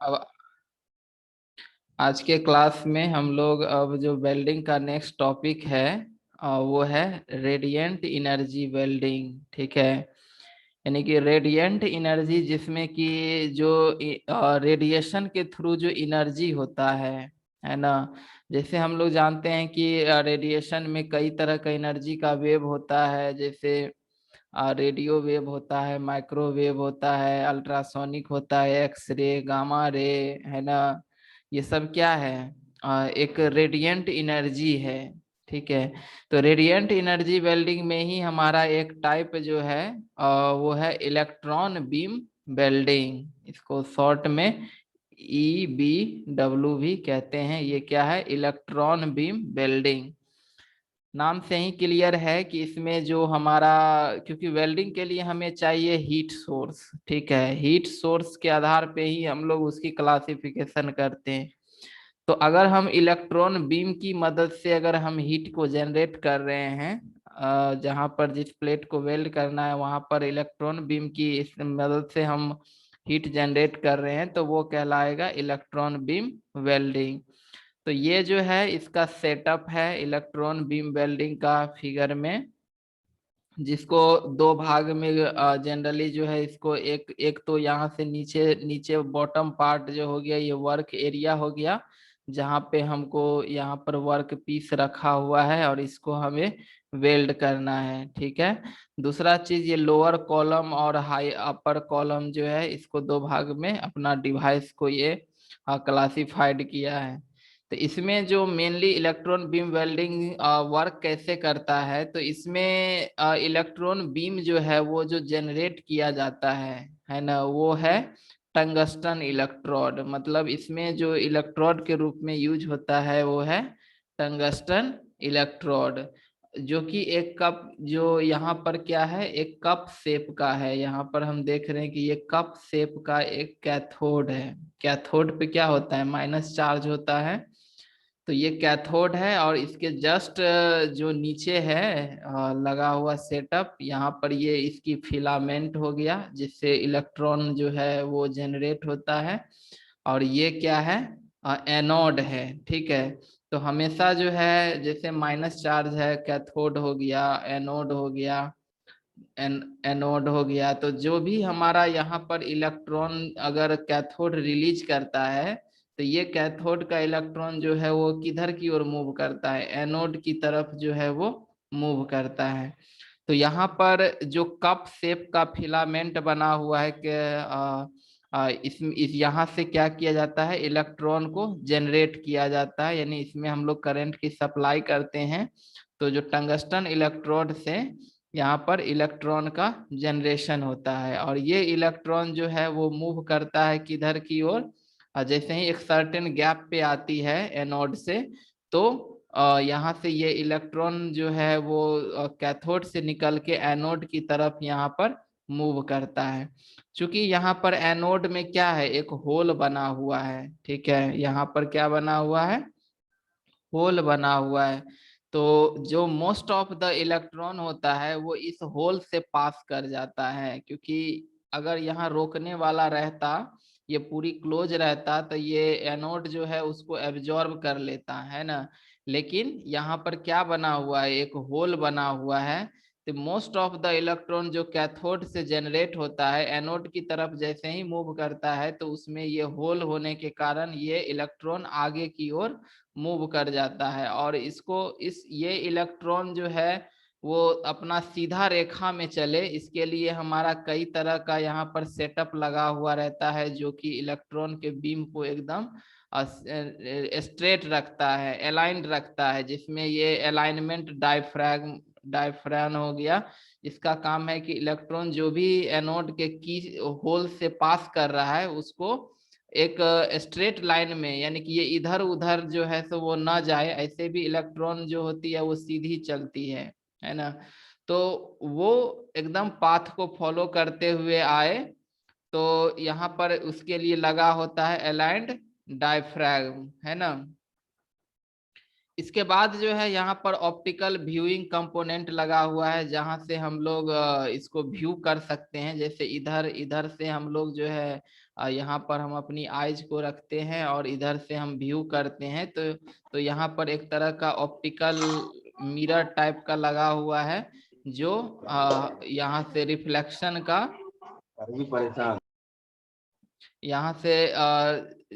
अब आज के क्लास में हम लोग अब जो वेल्डिंग का नेक्स्ट टॉपिक है वो है रेडिएंट एनर्जी वेल्डिंग। ठीक है, यानी कि रेडिएंट एनर्जी जिसमें कि जो रेडिएशन के थ्रू जो एनर्जी होता है ना। जैसे हम लोग जानते हैं कि रेडिएशन में कई तरह का एनर्जी का वेव होता है, जैसे रेडियो वेव होता है, माइक्रोवेव होता है, अल्ट्रासोनिक होता है, एक्सरे, गामा रे, है ना। ये सब क्या है? एक रेडिएंट एनर्जी है। ठीक है, तो रेडिएंट एनर्जी वेल्डिंग में ही हमारा एक टाइप जो है वो है इलेक्ट्रॉन बीम वेल्डिंग। इसको शॉर्ट में EBW भी कहते हैं। ये क्या है? Electron beam welding. नाम से ही क्लियर है कि इसमें जो हमारा, क्योंकि वेल्डिंग के लिए हमें चाहिए हीट सोर्स। ठीक है, हीट सोर्स के आधार पे ही हम लोग उसकी क्लासिफिकेशन करते हैं। तो अगर हम इलेक्ट्रॉन बीम की मदद से अगर हम हीट को जनरेट कर रहे हैं, जहां पर जिस प्लेट को वेल्ड करना है वहां पर इलेक्ट्रॉन बीम की इस मदद से हम हीट जनरेट कर रहे हैं, तो वो कहलाएगा इलेक्ट्रॉन बीम वेल्डिंग। तो ये जो है इसका सेटअप है इलेक्ट्रॉन बीम वेल्डिंग का फिगर में, जिसको दो भाग में जनरली जो है इसको एक एक तो यहाँ से नीचे नीचे बॉटम पार्ट जो हो गया ये वर्क एरिया हो गया, जहाँ पे हमको यहाँ पर वर्क पीस रखा हुआ है और इसको हमें वेल्ड करना है। ठीक है, दूसरा चीज ये लोअर कॉलम और हाई अपर कॉलम जो है इसको दो भाग में अपना डिवाइस को ये क्लासिफाइड किया है। तो इसमें जो mainly electron beam welding work कैसे करता है, तो इसमें इलेक्ट्रॉन बीम जो है वो जो जनरेट किया जाता है ना, वो है टंगस्टन इलेक्ट्रोड। मतलब इसमें जो इलेक्ट्रोड के रूप में यूज होता है वो है टंगस्टन इलेक्ट्रोड, जो कि एक कप, जो यहाँ पर क्या है, एक कप शेप का है। यहाँ पर हम देख रहे हैं कि ये कप शेप का एक कैथोड है। कैथोड पे क्या होता है? माइनस चार्ज होता है। तो ये कैथोड है और इसके जस्ट जो नीचे है लगा हुआ सेटअप, यहाँ पर ये इसकी फिलामेंट हो गया जिससे इलेक्ट्रॉन जो है वो जनरेट होता है। और ये क्या है? एनोड है। ठीक है, तो हमेशा जो है जैसे माइनस चार्ज है, कैथोड हो गया, एनोड हो गया, एनोड हो गया, तो जो भी हमारा यहाँ पर इलेक्ट्रॉन अगर कैथोड रिलीज करता है, तो ये कैथोड का इलेक्ट्रॉन जो है वो किधर की ओर मूव करता है? एनोड की तरफ जो है वो मूव करता है। तो यहाँ पर जो कप शेप का फिलामेंट बना हुआ है कि इस यहाँ से क्या किया जाता है? इलेक्ट्रॉन को जनरेट किया जाता है, यानी इसमें हम लोग करंट की सप्लाई करते हैं। तो जो टंगस्टन इलेक्ट्रोड से यहाँ पर इलेक्ट्रॉन का जनरेशन होता है और ये इलेक्ट्रॉन जो है वो मूव करता है किधर की ओर? जैसे ही एक सर्टेन गैप पे आती है एनोड से, तो यहाँ से ये इलेक्ट्रॉन जो है वो कैथोड से निकल के एनोड की तरफ यहाँ पर मूव करता है। क्योंकि यहाँ पर एनोड में क्या है? एक होल बना हुआ है। ठीक है, यहाँ पर क्या बना हुआ है? होल बना हुआ है। तो जो मोस्ट ऑफ द इलेक्ट्रॉन होता है वो इस होल से पास कर जाता है, क्योंकि अगर यहाँ रोकने वाला रहता, ये पूरी क्लोज रहता, तो ये एनोड जो है उसको एब्जॉर्ब कर लेता है ना। लेकिन यहाँ पर क्या बना हुआ है? एक होल बना हुआ है। तो मोस्ट ऑफ द इलेक्ट्रॉन जो कैथोड से जनरेट होता है एनोड की तरफ जैसे ही मूव करता है, तो उसमें ये होल होने के कारण ये इलेक्ट्रॉन आगे की ओर मूव कर जाता है। और इसको ये इलेक्ट्रॉन जो है वो अपना सीधा रेखा में चले, इसके लिए हमारा कई तरह का यहाँ पर सेटअप लगा हुआ रहता है, जो कि इलेक्ट्रॉन के बीम को एकदम स्ट्रेट रखता है, अलाइंड रखता है, जिसमें ये अलाइनमेंट डायफ्रैम डायफ्रैम हो गया। इसका काम है कि इलेक्ट्रॉन जो भी एनोड के की होल से पास कर रहा है उसको एक स्ट्रेट लाइन में, यानी कि ये इधर उधर जो है तो वो ना जाए, ऐसे भी इलेक्ट्रॉन जो होती है वो सीधी चलती है ना। तो वो एकदम पाथ को फॉलो करते हुए आए, तो यहाँ पर उसके लिए लगा होता है अलाइंड डायफ्रैम, है ना। इसके बाद जो है यहाँ पर ऑप्टिकल व्यूइंग कंपोनेंट लगा हुआ है, जहां से हम लोग इसको व्यू कर सकते हैं। जैसे इधर इधर से हम लोग जो है यहाँ पर हम अपनी आइज को रखते हैं और इधर से हम व्यू करते हैं। तो यहाँ पर एक तरह का ऑप्टिकल मिरर टाइप का लगा हुआ है, जो यहाँ से रिफ्लेक्शन का, यहाँ से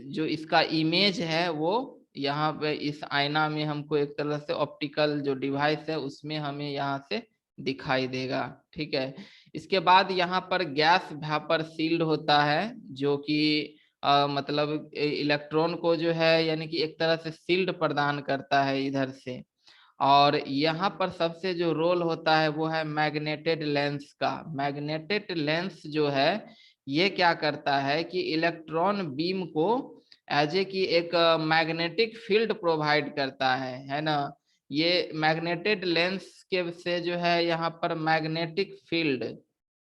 जो इसका इमेज है वो यहाँ पे इस आईना में हमको एक तरह से ऑप्टिकल जो डिवाइस है उसमें हमें यहाँ से दिखाई देगा। ठीक है। इसके बाद यहाँ पर गैस वेपर सील्ड होता है, जो कि मतलब इलेक्ट्रॉन को जो है यानी कि एक तरह से सील्ड प्रदान करता है इधर से। और यहाँ पर सबसे जो रोल होता है वो है मैग्नेटेड लेंस का। मैग्नेटेड लेंस जो है ये क्या करता है कि इलेक्ट्रॉन बीम को एज ए की एक मैग्नेटिक फील्ड प्रोवाइड करता है ना। ये मैग्नेटेड लेंस के से जो है यहाँ पर मैग्नेटिक फील्ड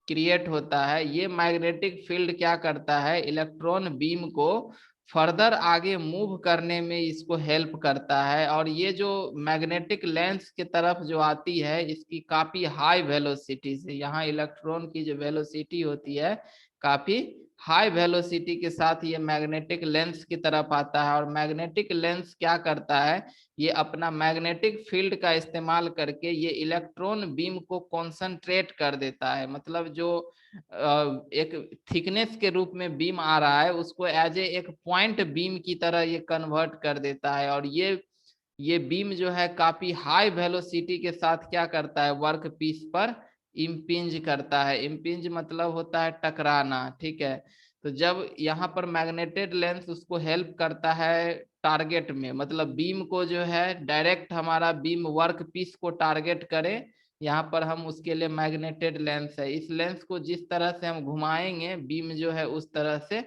क्रिएट होता है। ये मैग्नेटिक फील्ड क्या करता है, इलेक्ट्रॉन बीम को फर्दर आगे मूव करने में इसको हेल्प करता है। और ये जो मैग्नेटिक लेंस की तरफ जो आती है इसकी काफी हाई वेलोसिटी से, यहाँ इलेक्ट्रॉन की जो वेलोसिटी होती है काफी हाई वेलोसिटी के साथ ये मैग्नेटिक लेंस की तरफ आता है। और मैग्नेटिक लेंस क्या करता है, ये अपना मैग्नेटिक फील्ड का इस्तेमाल करके ये इलेक्ट्रॉन बीम को कॉन्सेंट्रेट कर देता है। मतलब जो एक थिकनेस के रूप में बीम आ रहा है उसको एज ए एक पॉइंट बीम की तरह ये कन्वर्ट कर देता है। और ये बीम जो है काफी हाई वेलोसिटी के साथ क्या करता है, वर्क पीस पर इम्पिंज करता है। इम्पिंज मतलब होता है टकराना। ठीक है। तो जब यहाँ पर मैग्नेटेड लेंस उसको हेल्प करता है टारगेट में, मतलब बीम को जो है डायरेक्ट हमारा बीम वर्क पीस को टारगेट करे, यहाँ पर हम उसके लिए मैग्नेटेड लेंस है। इस लेंस को जिस तरह से हम घुमाएंगे बीम जो है उस तरह से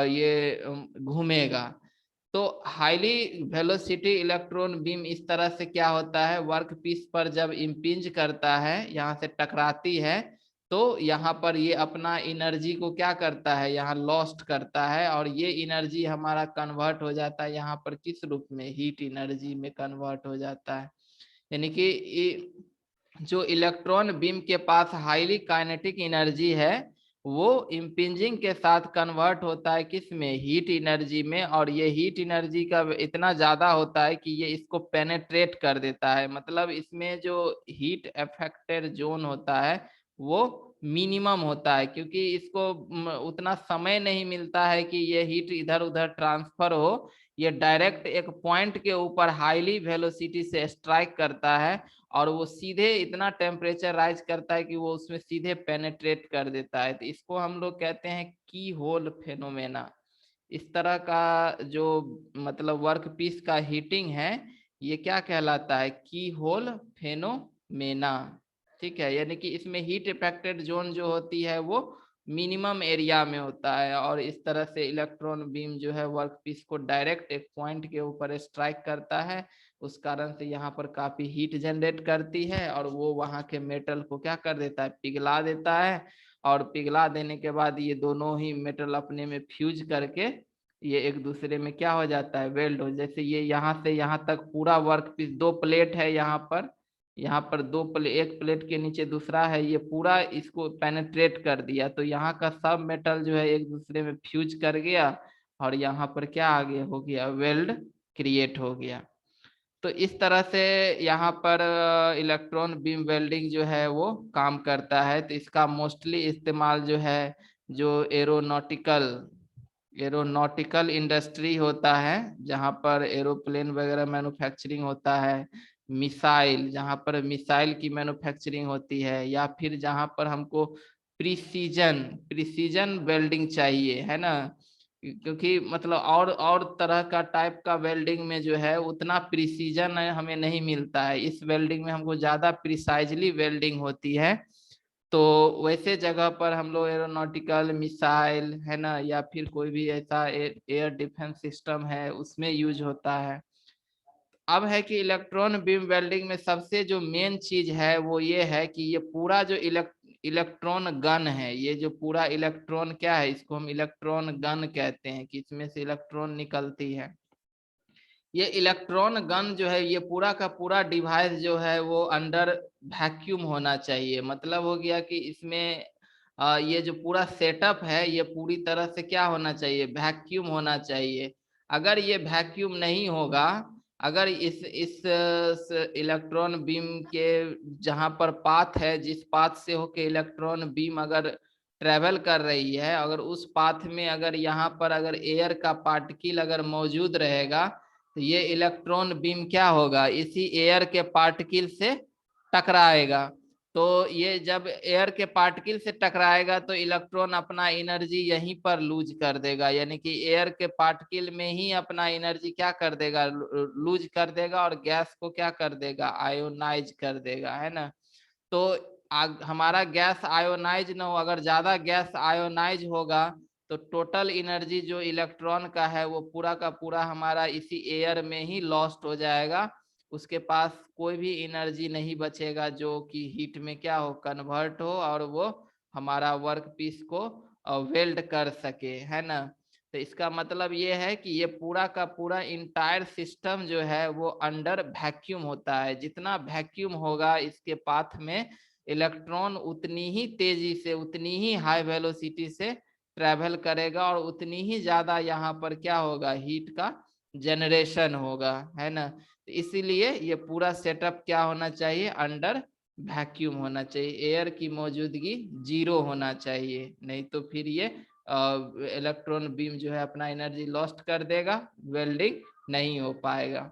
ये घूमेगा। तो हाईली वेलोसिटी इलेक्ट्रॉन बीम इस तरह से क्या होता है, वर्क पीस पर जब इम्पिंज करता है, यहाँ से टकराती है, तो यहाँ पर ये अपना एनर्जी को क्या करता है, यहाँ लॉस्ट करता है। और ये एनर्जी हमारा कन्वर्ट हो जाता है यहाँ पर किस रूप में, हीट एनर्जी में कन्वर्ट हो जाता है। यानी कि जो इलेक्ट्रॉन बीम के पास हाईली काइनेटिक एनर्जी है वो इम्पिंजिंग के साथ कन्वर्ट होता है किस में, हीट एनर्जी में। और ये हीट एनर्जी का इतना ज्यादा होता है कि ये इसको पेनेट्रेट कर देता है। मतलब इसमें जो हीट अफेक्टेड जोन होता है वो मिनिमम होता है, क्योंकि इसको उतना समय नहीं मिलता है कि ये हीट इधर उधर ट्रांसफर हो। ये डायरेक्ट एक पॉइंट के ऊपर हाईली वेलोसिटी से स्ट्राइक करता है और वो सीधे इतना टेम्परेचर राइज करता है कि वो उसमें सीधे पेनेट्रेट कर देता है। तो इसको हम लोग कहते हैं की होल फेनोमेना। इस तरह का जो मतलब वर्क पीस का हीटिंग है ये क्या कहलाता है, की होल फेनोमेना। ठीक है। यानी कि इसमें हीट इफेक्टेड जोन जो होती है वो मिनिमम एरिया में होता है। और इस तरह से इलेक्ट्रॉन बीम जो है वर्क पीस को डायरेक्ट एक पॉइंट के ऊपर स्ट्राइक करता है, उस कारण से यहाँ पर काफी हीट जनरेट करती है और वो वहाँ के मेटल को क्या कर देता है, पिघला देता है। और पिघला देने के बाद ये दोनों ही मेटल अपने में फ्यूज करके ये एक दूसरे में क्या हो जाता है, वेल्ड हो। जैसे ये यहाँ से यहाँ तक पूरा वर्क पीस, दो प्लेट है यहाँ पर दो प्लेट, एक प्लेट के नीचे दूसरा है, ये पूरा इसको पेनेट्रेट कर दिया। तो यहाँ का सब मेटल जो है एक दूसरे में फ्यूज कर गया और यहाँ पर क्या आ गया, हो गया वेल्ड क्रिएट हो गया। तो इस तरह से यहाँ पर इलेक्ट्रॉन बीम वेल्डिंग जो है वो काम करता है। तो इसका मोस्टली इस्तेमाल जो है जो एरोनॉटिकल इंडस्ट्री होता है, जहाँ पर एरोप्लेन वगैरह मैन्युफैक्चरिंग होता है, मिसाइल, जहाँ पर मिसाइल की मैन्युफैक्चरिंग होती है, या फिर जहाँ पर हमको प्रिसीजन प्रिसीजन वेल्डिंग चाहिए है ना, क्योंकि मतलब और तरह का टाइप का वेल्डिंग में जो है उतना प्रिसीजन हमें नहीं मिलता है। इस वेल्डिंग में हमको ज्यादा प्रिसाइजली वेल्डिंग होती है। तो वैसे जगह पर हम लोग एरोनॉटिकल मिसाइल है ना, या फिर कोई भी ऐसा एयर डिफेंस सिस्टम है उसमें यूज होता है। अब है कि इलेक्ट्रॉन बीम वेल्डिंग में सबसे जो मेन चीज है वो ये है कि ये पूरा जो इलेक्ट्रॉन गन है, ये जो पूरा इलेक्ट्रॉन क्या है, इसको हम इलेक्ट्रॉन गन कहते हैं कि इसमें से इलेक्ट्रॉन निकलती है। ये इलेक्ट्रॉन गन जो है, ये पूरा का पूरा डिवाइस जो है वो अंडर वैक्यूम होना चाहिए। मतलब हो गया कि इसमें ये जो पूरा सेटअप है ये पूरी तरह से क्या होना चाहिए, वैक्यूम होना चाहिए। अगर ये वैक्यूम नहीं होगा, अगर इस इलेक्ट्रॉन बीम के जहां पर पाथ है, जिस पाथ से होके इलेक्ट्रॉन बीम अगर ट्रेवल कर रही है, अगर उस पाथ में अगर यहाँ पर अगर एयर का पार्टिकल अगर मौजूद रहेगा, तो ये इलेक्ट्रॉन बीम क्या होगा, इसी एयर के पार्टिकल से टकराएगा। तो ये जब एयर के पार्टिकल से टकराएगा तो इलेक्ट्रॉन अपना एनर्जी यहीं पर लूज कर देगा, यानी कि एयर के पार्टिकल में ही अपना एनर्जी क्या कर देगा, लूज कर देगा, और गैस को क्या कर देगा, आयोनाइज कर देगा, है ना। तो हमारा गैस आयोनाइज ना हो, अगर ज्यादा गैस आयोनाइज होगा तो टोटल एनर्जी जो इलेक्ट्रॉन का है वो पूरा का पूरा हमारा इसी एयर में ही लॉस्ट हो जाएगा। उसके पास कोई भी एनर्जी नहीं बचेगा जो कि हीट में क्या हो, कन्वर्ट हो, और वो हमारा वर्क पीस को वेल्ड कर सके, है ना। तो इसका मतलब ये है कि ये पूरा का पूरा इंटायर सिस्टम जो है वो अंडर वैक्यूम होता है। जितना वैक्यूम होगा इसके पाथ में, इलेक्ट्रॉन उतनी ही तेजी से, उतनी ही हाई वेलोसिटी से ट्रेवल करेगा, और उतनी ही ज्यादा यहाँ पर क्या होगा, हीट का जनरेशन होगा, है ना। तो इसीलिए ये पूरा सेटअप क्या होना चाहिए, अंडर वैक्यूम होना चाहिए। एयर की मौजूदगी जीरो होना चाहिए, नहीं तो फिर ये इलेक्ट्रॉन बीम जो है अपना एनर्जी लॉस्ट कर देगा, वेल्डिंग नहीं हो पाएगा।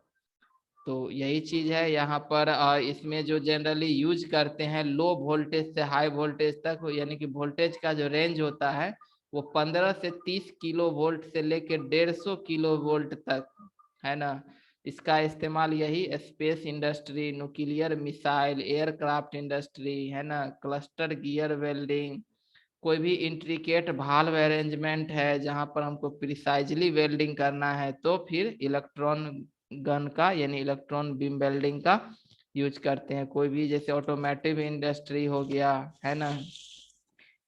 तो यही चीज है यहाँ पर। इसमें जो जनरली यूज करते हैं लो वोल्टेज से हाई वोल्टेज तक, यानी कि वोल्टेज का जो रेंज होता है वो 15 से 30 किलो वोल्ट से लेके 150 किलो वोल्ट तक, है ना। इसका इस्तेमाल यही space industry, nuclear missile, aircraft industry, है ना, क्लस्टर गियर वेल्डिंग, कोई भी इंट्रिकेट भाल्व अरेंजमेंट है जहां पर हमको प्रिसाइजली वेल्डिंग करना है, तो फिर इलेक्ट्रॉन गन का यानी इलेक्ट्रॉन बीम वेल्डिंग का यूज करते हैं। कोई भी जैसे ऑटोमेटिव इंडस्ट्री हो गया, है ना।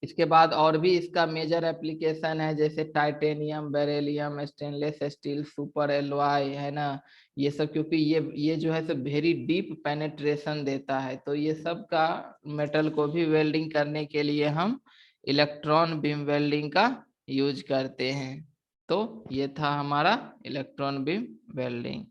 इसके बाद और भी इसका मेजर एप्लीकेशन है, जैसे titanium, beryllium, stainless steel, super alloy, है ना। ये सब क्योंकि ये जो है सब वेरी डीप पेनेट्रेशन देता है, तो ये सब का मेटल को भी वेल्डिंग करने के लिए हम इलेक्ट्रॉन बीम वेल्डिंग का यूज करते हैं। तो ये था हमारा इलेक्ट्रॉन बीम वेल्डिंग।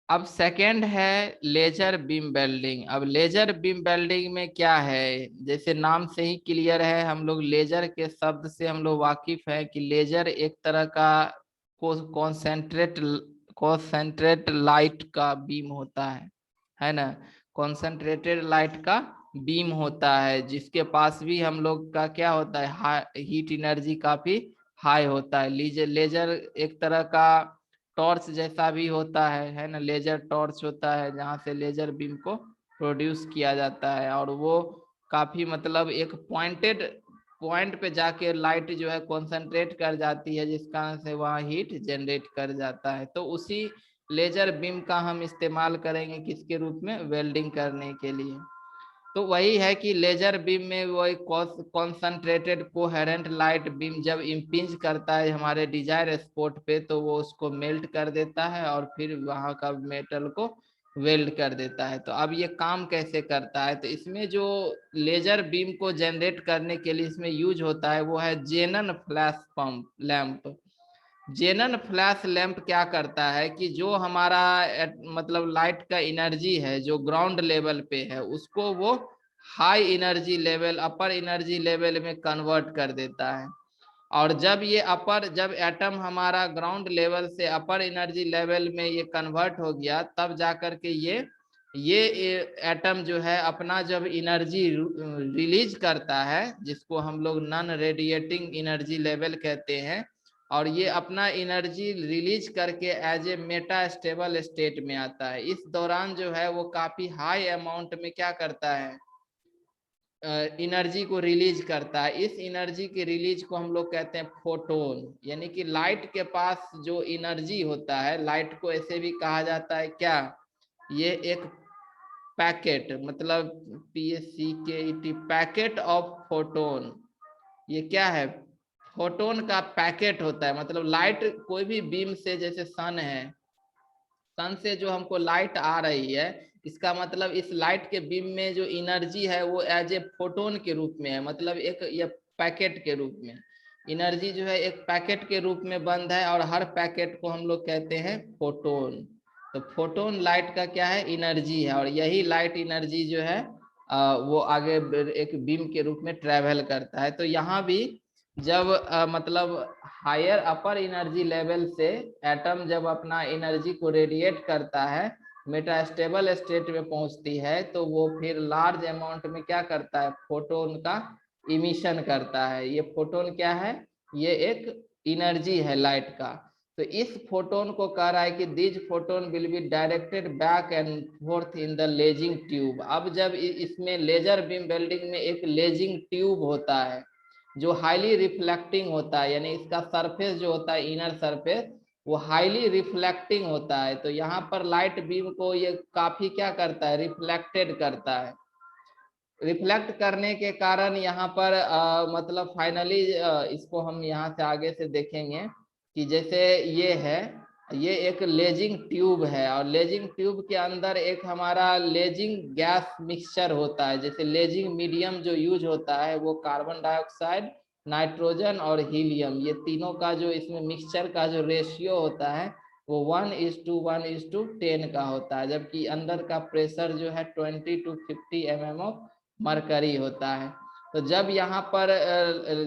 अब सेकंड है लेजर बीम वेल्डिंग। अब लेजर बीम वेल्डिंग में क्या है, जैसे नाम से ही क्लियर है, हम लोग लेजर के शब्द से हम लोग वाकिफ है कि लेजर एक तरह का कॉन्सेंट्रेट कॉन्सेंट्रेट लाइट का बीम होता है ना। कॉन्सेंट्रेटेड लाइट का बीम होता है, जिसके पास भी हम लोग का क्या होता है, हीट एनर्जी काफी हाई होता है। लेजर लेजर एक तरह का टॉर्च जैसा भी होता है ना, लेजर टॉर्च होता है जहाँ से लेजर बीम को प्रोड्यूस किया जाता है, और वो काफी मतलब एक पॉइंटेड पॉइंट पे जाके लाइट जो है कॉन्सेंट्रेट कर जाती है, जिस कारण से वहाँ हीट जनरेट कर जाता है। तो उसी लेजर बीम का हम इस्तेमाल करेंगे किसके रूप में, वेल्डिंग करने के लिए। तो वही है कि लेजर बीम में वो एक कॉन्सेंट्रेटेड कोहेरेंट लाइट बीम जब इम्पिंज करता है हमारे डिजायर स्पॉट पे, तो वो उसको मेल्ट कर देता है और फिर वहां का मेटल को वेल्ड कर देता है। तो अब ये काम कैसे करता है, तो इसमें जो लेजर बीम को जनरेट करने के लिए इसमें यूज होता है वो है जेनन flash pump lamp. जेनन flash lamp क्या करता है कि जो हमारा मतलब लाइट का एनर्जी है जो ग्राउंड लेवल पे है, उसको वो हाई एनर्जी लेवल, अपर एनर्जी लेवल में कन्वर्ट कर देता है। और जब एटम हमारा ग्राउंड लेवल से अपर एनर्जी लेवल में ये कन्वर्ट हो गया, तब जाकर के ये एटम जो है अपना जब एनर्जी रिलीज करता है, जिसको हम लोग नॉन रेडिएटिंग एनर्जी लेवल कहते हैं, और ये अपना एनर्जी रिलीज करके as a metastable state में आता है। इस दौरान जो है वो काफी हाई अमाउंट में क्या करता है, एनर्जी को रिलीज करता है। इस एनर्जी के रिलीज को हम लोग कहते हैं फोटोन। यानी कि लाइट के पास जो एनर्जी होता है, लाइट को ऐसे भी कहा जाता है क्या, ये एक पैकेट, मतलब PACKET, पैकेट ऑफ फोटोन। ये क्या है, फोटोन का पैकेट होता है, मतलब लाइट कोई भी बीम से, जैसे सन है, सन से जो हमको लाइट आ रही है, इसका मतलब इस लाइट के बीम में जो एनर्जी है वो एज ए फोटोन के रूप में है, मतलब एक ये पैकेट के रूप में एनर्जी जो है एक पैकेट के रूप में बंद है, और हर पैकेट को हम लोग कहते हैं फोटोन। तो फोटोन लाइट का क्या है, एनर्जी है, और यही लाइट एनर्जी जो है वो आगे एक बीम के रूप में ट्रेवल करता है। तो यहाँ भी जब मतलब हायर अपर एनर्जी लेवल से एटम जब अपना एनर्जी को रेडिएट करता है, मेटास्टेबल स्टेट में पहुंचती है, तो वो फिर लार्ज अमाउंट में क्या करता है, फोटोन का इमिशन करता है। ये फोटोन क्या है, ये एक एनर्जी है लाइट का। तो इस फोटोन को कह रहा है कि this photon will be directed back and fourth in the lazing tube. अब जब इसमें लेजर बीम वेल्डिंग में एक लेजिंग ट्यूब होता है जो हाईली रिफ्लेक्टिंग होता है, यानी इसका सरफेस जो होता है इनर सरफेस वो हाईली रिफ्लेक्टिंग होता है। तो यहाँ पर लाइट बीम को ये काफी क्या करता है, रिफ्लेक्टेड करता है। रिफ्लेक्ट करने के कारण यहाँ पर मतलब फाइनली इसको हम यहाँ से आगे से देखेंगे कि जैसे ये है, ये एक लेजिंग ट्यूब है, और लेजिंग ट्यूब के अंदर एक हमारा लेजिंग गैस मिक्सचर होता है। जैसे लेजिंग मीडियम जो यूज होता है वो कार्बन डाइऑक्साइड, नाइट्रोजन और हीलियम, ये तीनों का जो इसमें मिक्सचर का जो रेशियो होता है वो 1:1:10 का होता है, जबकि अंदर का प्रेशर जो है 20 to 50 mm ऑफ मरकरी होता है। तो जब यहाँ पर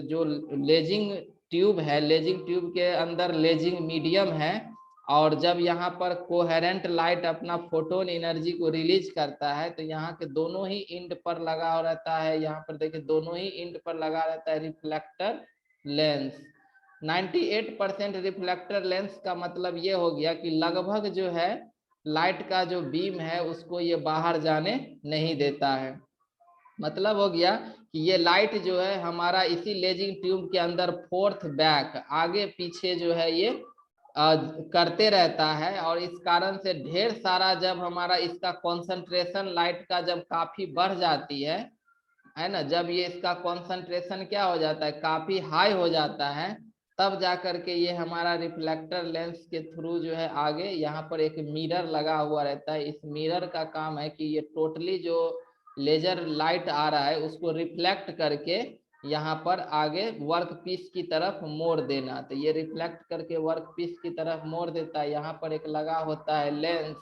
जो लेजिंग ट्यूब है, लेजिंग ट्यूब के अंदर लेजिंग मीडियम है, और जब यहाँ पर कोहेरेंट लाइट अपना फोटोन एनर्जी को रिलीज करता है, तो यहाँ के दोनों ही इंड पर लगा रहता है, यहाँ पर देखिए दोनों ही इंड पर लगा रहता है रिफ्लेक्टर लेंस। 98% रिफ्लेक्टर लेंस का मतलब ये हो गया कि लगभग जो है लाइट का जो बीम है उसको ये बाहर जाने नहीं देता है। मतलब हो गया कि ये लाइट जो है हमारा इसी लेजिंग ट्यूब के अंदर फोर्थ बैक, आगे पीछे जो है ये करते रहता है, और इस कारण से ढेर सारा जब हमारा इसका कॉन्सेंट्रेशन लाइट का जब काफी बढ़ जाती है ना, जब ये इसका कॉन्सेंट्रेशन क्या हो जाता है, काफी हाई हो जाता है, तब जा करके ये हमारा रिफ्लेक्टर लेंस के थ्रू जो है आगे यहाँ पर एक मिरर लगा हुआ रहता है। इस मिरर का काम है कि ये टोटली जो लेजर लाइट आ रहा है उसको रिफ्लेक्ट करके यहाँ पर आगे वर्क पीस की तरफ मोड़ देना। तो ये रिफ्लेक्ट करके वर्क पीस की तरफ मोड़ देता है। यहाँ पर एक लगा होता है लेंस,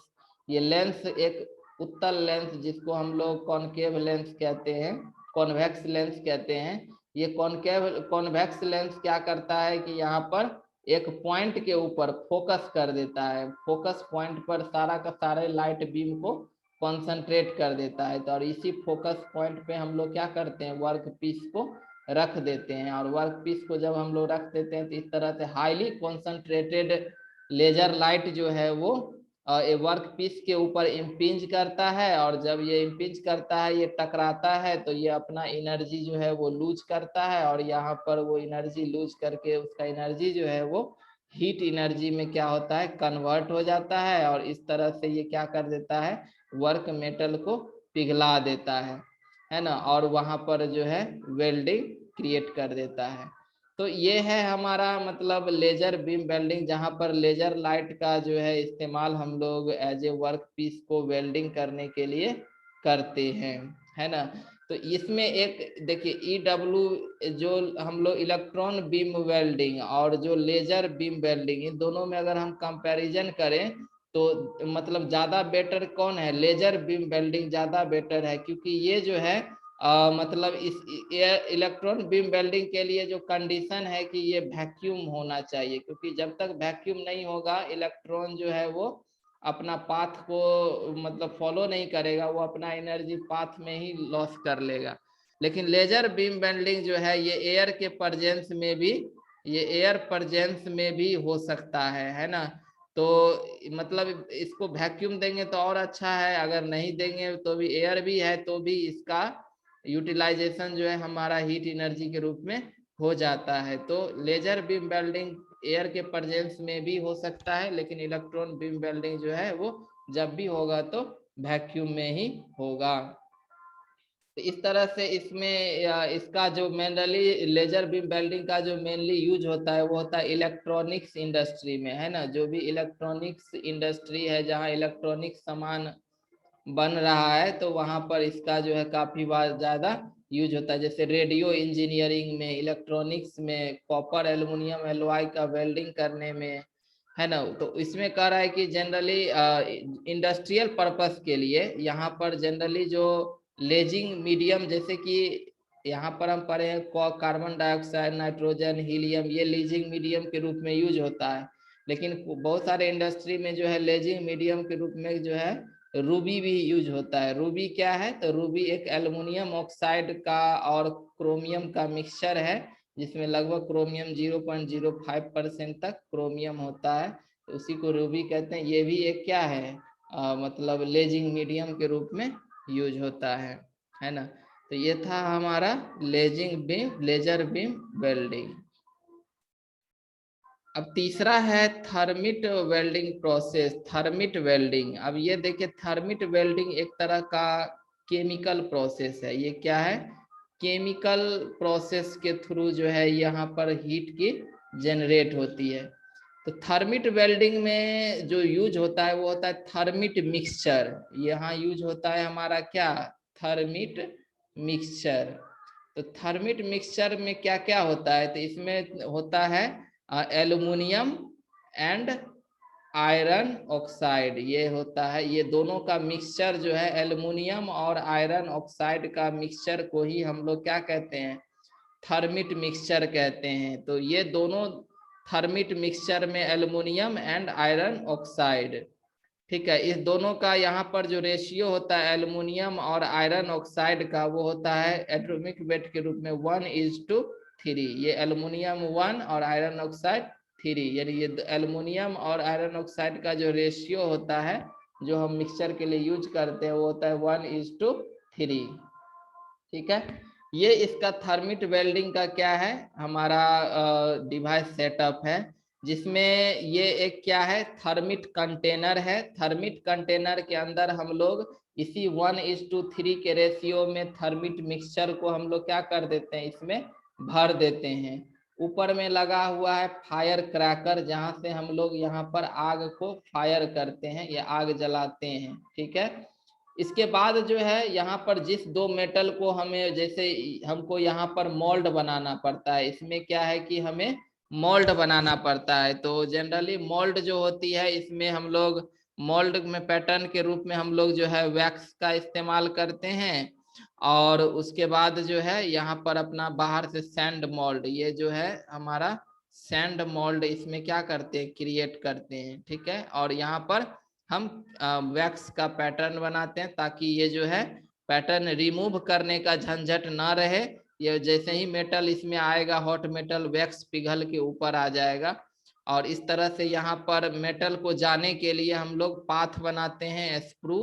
ये लेंस एक उत्तल लेंस जिसको हम लोग कॉनकेव लेंस कहते हैं, कॉन्वेक्स लेंस कहते हैं। ये कॉन्वेक्स लेंस क्या करता है कि यहाँ पर एक पॉइंट के ऊपर फोकस कर देता है, फोकस पॉइंट पर सारा का सारे लाइट बीम को कॉन्सेंट्रेट कर देता है। तो और इसी फोकस पॉइंट पे हम लोग क्या करते हैं, वर्क पीस को रख देते हैं, और वर्क पीस को जब हम लोग रख देते हैं तो इस तरह से हाईली कॉन्सेंट्रेटेड लेजर लाइट जो है वो वर्क पीस के ऊपर इम्पिंज करता है, और जब ये इम्पिंज करता है, ये टकराता है, तो ये अपना एनर्जी जो है वो लूज करता है, और यहाँ पर वो एनर्जी लूज करके उसका एनर्जी जो है वो हीट एनर्जी में क्या होता है, कन्वर्ट हो जाता है, और इस तरह से ये क्या कर देता है, वर्क मेटल को पिघला देता है ना, और वहां पर जो है वेल्डिंग क्रिएट कर देता है। तो ये है हमारा मतलब लेजर बीम वेल्डिंग, जहां पर लेजर लाइट का जो है इस्तेमाल हम लोग एज ए वर्क पीस को वेल्डिंग करने के लिए करते हैं, है ना। तो इसमें एक देखिए EW जो हम लोग इलेक्ट्रॉन बीम वेल्डिंग और जो लेजर बीम वेल्डिंग, इन दोनों में अगर हम कंपैरिजन करें तो मतलब ज्यादा बेटर कौन है, लेजर बीम वेल्डिंग ज्यादा बेटर है, क्योंकि ये जो है मतलब इस इलेक्ट्रॉन बीम वेल्डिंग के लिए जो कंडीशन है कि ये वैक्यूम होना चाहिए, क्योंकि जब तक वैक्यूम नहीं होगा इलेक्ट्रॉन जो है वो अपना पाथ को मतलब फॉलो नहीं करेगा, वो अपना एनर्जी पाथ में ही लॉस कर लेगा। लेकिन लेजर बीम वेल्डिंग जो है ये एयर के प्रेजेंस में भी, ये एयर प्रेजेंस में भी हो सकता है ना। तो मतलब इसको वैक्यूम देंगे तो और अच्छा है, अगर नहीं देंगे तो भी एयर भी है तो भी इसका यूटिलाइजेशन जो है हमारा हीट एनर्जी के रूप में हो जाता है। तो लेजर बीम वेल्डिंग एयर के प्रेजेंस में भी हो सकता है, लेकिन इलेक्ट्रॉन बीम वेल्डिंग जो है वो जब भी होगा तो वैक्यूम में ही होगा। तो इस तरह से इसमें इसका जो मेनली लेजर बीम वेल्डिंग का जो मेनली यूज होता है वो होता है इलेक्ट्रॉनिक्स इंडस्ट्री में, है ना। जो भी इलेक्ट्रॉनिक्स इंडस्ट्री है, जहाँ इलेक्ट्रॉनिक सामान बन रहा है, तो वहां पर इसका जो है काफी बार ज्यादा यूज होता है। जैसे रेडियो इंजीनियरिंग में, इलेक्ट्रॉनिक्स में, कॉपर एल्युमिनियम एलॉय का वेल्डिंग करने में, है ना। तो इसमें कह रहा है कि जनरली इंडस्ट्रियल पर्पस के लिए यहाँ पर जनरली जो लेजिंग मीडियम, जैसे कि यहाँ पर हम पढ़े हैं कार्बन डाइऑक्साइड, नाइट्रोजन, हीलियम, ये लीजिंग मीडियम के रूप में यूज होता है। लेकिन बहुत सारे इंडस्ट्री में जो है लेजिंग मीडियम के रूप में जो है रूबी भी यूज होता है। रूबी क्या है, तो रूबी एक एल्युमिनियम ऑक्साइड का और क्रोमियम का मिक्सचर है, जिसमें लगभग क्रोमियम 0.05% तक क्रोमियम होता है, तो उसी को रूबी कहते हैं। ये भी एक क्या है, मतलब लेजिंग मीडियम के रूप में यूज होता है ना। तो ये था हमारा lasing beam, laser beam welding. अब तीसरा है thermit welding process, thermit welding. अब ये देखिए, थर्मिट वेल्डिंग एक तरह का केमिकल प्रोसेस है। ये क्या है, केमिकल प्रोसेस के थ्रू जो है यहाँ पर हीट की जनरेट होती है। तो थर्मिट वेल्डिंग में जो यूज होता है वो होता है थर्मिट मिक्सचर। यहाँ यूज होता है हमारा क्या, थर्मिट मिक्सचर। तो थर्मिट मिक्सचर में क्या क्या होता है, तो इसमें होता है एल्युमिनियम एंड आयरन ऑक्साइड, ये होता है। ये दोनों का मिक्सचर जो है, एल्युमिनियम और आयरन ऑक्साइड का मिक्सचर को ही हम लोग क्या कहते हैं, थर्मिट मिक्सचर कहते हैं। तो ये दोनों थर्मिट मिक्सचर में एल्युमिनियम एंड आयरन ऑक्साइड, ठीक है, इस दोनों का यहाँ पर जो रेशियो होता है एल्युमिनियम और आयरन ऑक्साइड का, वो होता है एटॉमिक वेट के रूप में 1:3। ये एल्युमिनियम 1 और आयरन ऑक्साइड 3, यानी ये एल्युमिनियम और आयरन ऑक्साइड का जो रेशियो होता है, जो हम मिक्सचर के लिए यूज करते हैं, वो होता है 1:3। ठीक है, ये इसका थर्मिट वेल्डिंग का क्या है, हमारा डिवाइस सेटअप है, जिसमें ये एक क्या है, थर्मिट कंटेनर है। थर्मिट कंटेनर के अंदर हम लोग इसी 1:3 के रेशियो में थर्मिट मिक्सचर को हम लोग क्या कर देते हैं, इसमें भर देते हैं। ऊपर में लगा हुआ है फायर क्रैकर, जहां से हम लोग यहाँ पर आग को फायर करते हैं या आग जलाते हैं। ठीक है, इसके बाद जो है यहाँ पर जिस दो मेटल को हमें, जैसे हमको यहाँ पर मोल्ड बनाना पड़ता है, इसमें क्या है कि हमें मोल्ड बनाना पड़ता है। तो जनरली मोल्ड जो होती है, इसमें हम लोग मोल्ड में पैटर्न के रूप में हम लोग जो है वैक्स का इस्तेमाल करते हैं। और उसके बाद जो है यहाँ पर अपना बाहर से सैंड मोल्ड, ये जो है हमारा सैंड मोल्ड, इसमें क्या करते हैं, क्रिएट करते हैं। ठीक है, और यहाँ पर हम वैक्स का पैटर्न बनाते हैं, ताकि ये जो है पैटर्न रिमूव करने का झंझट ना रहे। ये जैसे ही मेटल इसमें आएगा, हॉट मेटल, वैक्स पिघल के ऊपर आ जाएगा। और इस तरह से यहाँ पर मेटल को जाने के लिए हम लोग पाथ बनाते हैं, स्प्रू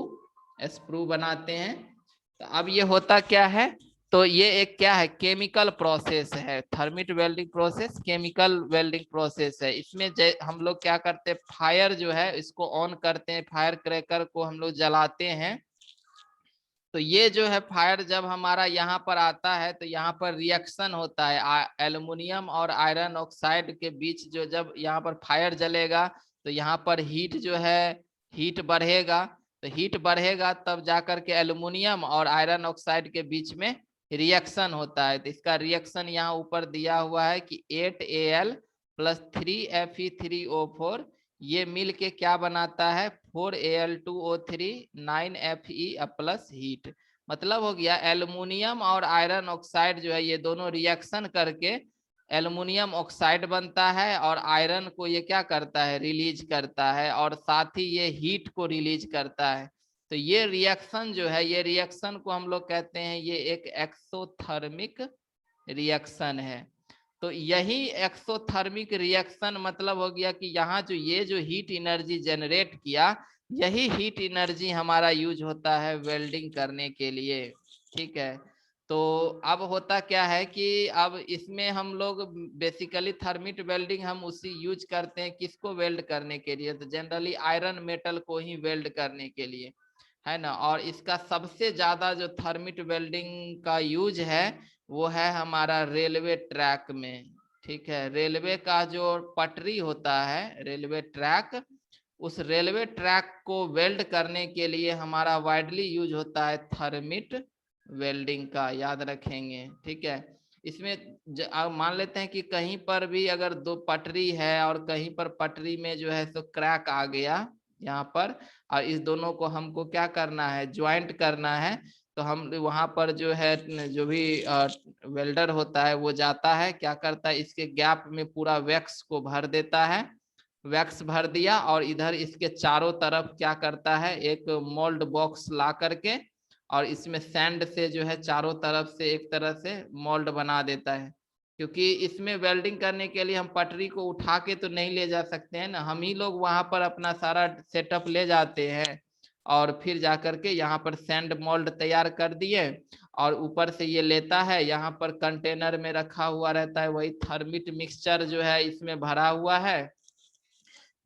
स्प्रू बनाते हैं। तो अब ये होता क्या है, तो ये एक क्या है, केमिकल प्रोसेस है। Thermit welding process chemical welding process है। इसमें हम लोग क्या करते हैं, फायर जो है इसको ऑन करते हैं, फायर क्रैकर को हम लोग जलाते हैं। तो ये जो है फायर जब हमारा यहाँ पर आता है, तो यहाँ पर रिएक्शन होता है एल्युमिनियम और आयरन ऑक्साइड के बीच। जो जब यहाँ पर फायर जलेगा, तो यहाँ पर हीट जो है, हीट बढ़ेगा। तो हीट बढ़ेगा तब जाकर के एल्युमिनियम और आयरन ऑक्साइड के बीच में रिएक्शन होता है। तो इसका रिएक्शन यहाँ ऊपर दिया हुआ है कि 8Al + 3Fe3O4, ये मिल के क्या बनाता है, 4Al2O3 9Fe प्लस हीट। मतलब हो गया एल्युमिनियम और आयरन ऑक्साइड जो है, ये दोनों रिएक्शन करके एल्युमिनियम ऑक्साइड बनता है, और आयरन को ये क्या करता है, रिलीज करता है, और साथ ही ये हीट को रिलीज करता है। तो ये रिएक्शन जो है, ये रिएक्शन को हम लोग कहते हैं, ये एक एक्सोथर्मिक रिएक्शन है। तो यही एक्सोथर्मिक रिएक्शन मतलब हो गया कि यहाँ जो ये जो हीट एनर्जी जनरेट किया, यही हीट एनर्जी हमारा यूज होता है वेल्डिंग करने के लिए। ठीक है, तो अब होता क्या है कि अब इसमें हम लोग बेसिकली थर्मिट वेल्डिंग हम उसी यूज करते हैं, किसको वेल्ड करने के लिए, तो जनरली आयरन मेटल को ही वेल्ड करने के लिए, है ना। और इसका सबसे ज्यादा जो थर्मिट वेल्डिंग का यूज है वो है हमारा रेलवे ट्रैक में। ठीक है, रेलवे का जो पटरी होता है, रेलवे ट्रैक, उस रेलवे ट्रैक को वेल्ड करने के लिए हमारा वाइडली यूज होता है थर्मिट वेल्डिंग का, याद रखेंगे। ठीक है, इसमें मान लेते हैं कि कहीं पर भी अगर दो पटरी है और कहीं पर पटरी में जो है सो क्रैक आ गया यहाँ पर, और इस दोनों को हमको क्या करना है, ज्वाइंट करना है, तो हम वहां पर जो है जो भी वेल्डर होता है वो जाता है, क्या करता है, इसके गैप में पूरा वैक्स को भर देता है। वैक्स भर दिया और इधर इसके चारों तरफ क्या करता है, एक मोल्ड बॉक्स ला करके और इसमें सैंड से जो है चारों तरफ से एक तरह से मोल्ड बना देता है। क्योंकि इसमें वेल्डिंग करने के लिए हम पटरी को उठा के तो नहीं ले जा सकते हैं ना, हम ही लोग वहां पर अपना सारा सेटअप ले जाते हैं और फिर जाकर के यहाँ पर सैंड मोल्ड तैयार कर दिए और ऊपर से ये लेता है, यहाँ पर कंटेनर में रखा हुआ रहता है, वही थर्मिट मिक्सचर जो है इसमें भरा हुआ है।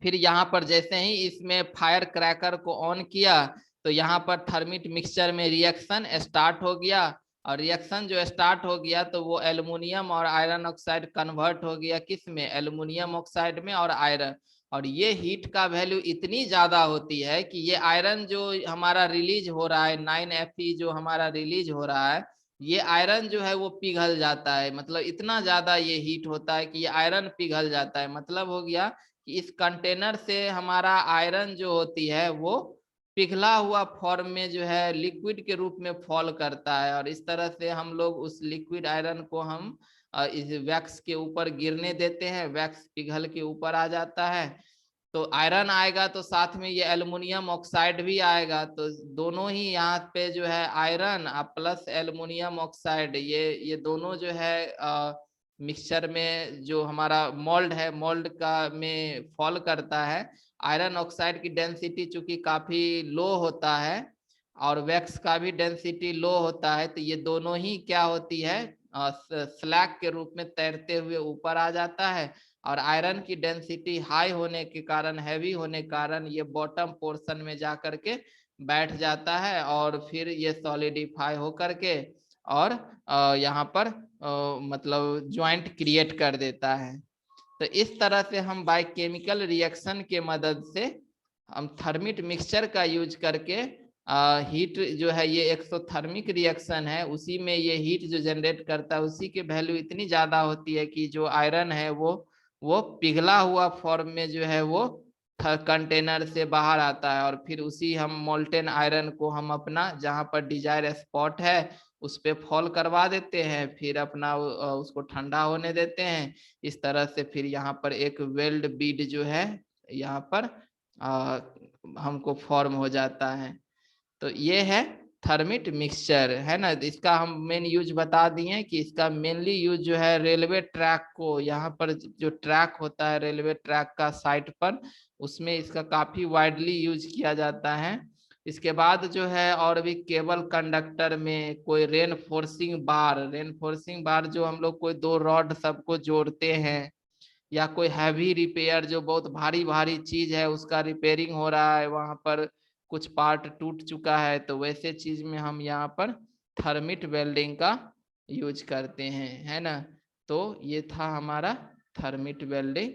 फिर यहाँ पर जैसे ही इसमें फायर क्रैकर को ऑन किया तो यहाँ पर थर्मिट मिक्सचर में रिएक्शन स्टार्ट हो गया, और रिएक्शन जो स्टार्ट हो गया तो वो एल्युमिनियम और आयरन ऑक्साइड कन्वर्ट हो गया किस में, एल्युमिनियम ऑक्साइड में और आयरन। और ये हीट का वैल्यू इतनी ज्यादा होती है कि ये आयरन जो हमारा रिलीज हो रहा है 9Fe जो हमारा रिलीज हो रहा है, ये आयरन जो है वो पिघल जाता है। मतलब इतना ज्यादा ये हीट होता है कि ये आयरन पिघल जाता है। मतलब हो गया कि इस कंटेनर से हमारा आयरन जो होती है वो पिघला हुआ फॉर्म में जो है लिक्विड के रूप में फॉल करता है, और इस तरह से हम लोग उस लिक्विड आयरन को हम इस वैक्स के ऊपर गिरने देते हैं, वैक्स पिघल के ऊपर आ जाता है। तो आयरन आएगा तो साथ में ये एल्युमिनियम ऑक्साइड भी आएगा, तो दोनों ही यहाँ पे जो है आयरन प्लस एल्युमिनियम ऑक्साइड, ये दोनों जो है मिक्सचर में जो हमारा मोल्ड है, मोल्ड का में फॉल करता है। आयरन ऑक्साइड की डेंसिटी चूंकि काफी लो होता है और वैक्स का भी डेंसिटी लो होता है, तो ये दोनों ही क्या होती है, स्लैग के रूप में तैरते हुए ऊपर आ जाता है। और आयरन की डेंसिटी हाई होने के कारण, हैवी होने के कारण ये बॉटम पोर्शन में जा करके बैठ जाता है और फिर ये सॉलिडिफाई हो करके और यहाँ पर मतलब ज्वाइंट क्रिएट कर देता है। तो इस तरह से हम बायोकेमिकल रिएक्शन के मदद से हम थर्मिट मिक्सचर का यूज करके हीट जो है, ये एक्सोथर्मिक रिएक्शन है, उसी में ये हीट जो जनरेट करता है उसी की वैल्यू इतनी ज्यादा होती है कि जो आयरन है वो पिघला हुआ फॉर्म में जो है वो कंटेनर से बाहर आता है। और फिर उसी हम मोल्टेन आयरन को हम अपना जहाँ पर डिजायर स्पॉट है उस पे फॉल करवा देते हैं, फिर अपना उसको ठंडा होने देते हैं। इस तरह से फिर यहाँ पर एक वेल्ड बीड जो है यहाँ पर हमको फॉर्म हो जाता है। तो ये है थर्मिट मिक्सचर, है ना। इसका हम मेन यूज बता दिए कि इसका मेनली यूज जो है रेलवे ट्रैक को, यहाँ पर जो ट्रैक होता है रेलवे ट्रैक का साइड पर, उसमें इसका काफी वाइडली यूज किया जाता है। इसके बाद जो है और भी केबल कंडक्टर में कोई रेनफोर्सिंग बार जो हम लोग कोई दो रॉड सबको जोड़ते हैं, या कोई हैवी रिपेयर जो बहुत भारी भारी चीज है उसका रिपेयरिंग हो रहा है, वहां पर कुछ पार्ट टूट चुका है, तो वैसे चीज में हम यहाँ पर थर्मिट वेल्डिंग का यूज करते हैं, है ना। तो ये था हमारा थर्मिट वेल्डिंग।